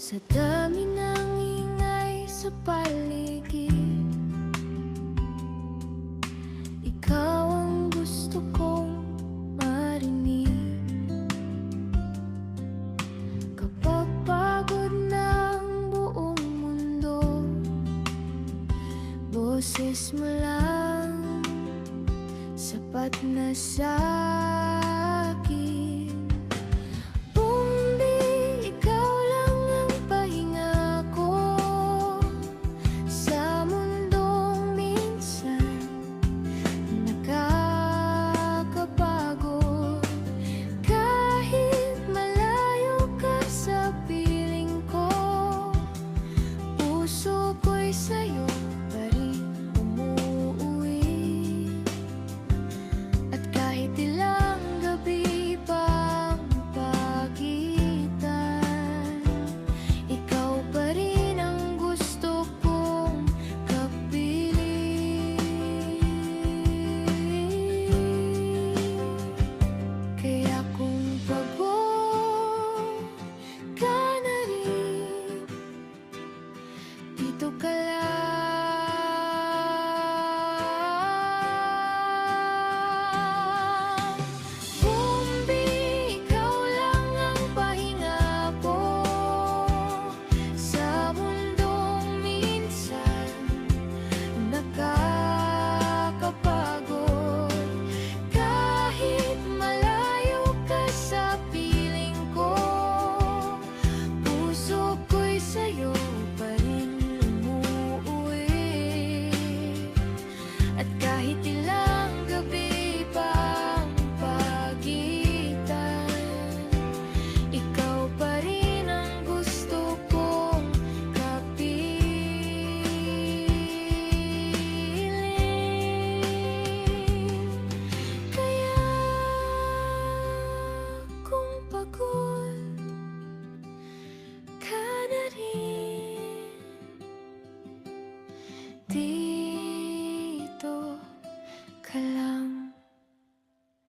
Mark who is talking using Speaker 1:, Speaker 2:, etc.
Speaker 1: Sa dami ng ingay sa paligid, ikaw ang gusto kong marinig. Kapag pagod ng buong mundo, boses mo lang sapat na sa'kin. Bumbi, ikaw lang ang pahinga ko sa mundong minsan nakakapagod. Kahit malayo ka sa piling ko, puso ko'y sa'yo pa rin umuuwi. At kahit ilang gabi pang pagitan, ikaw pa rin ang gusto kong kapiling. Kaya kung pagod ka na rin, dito ka lang.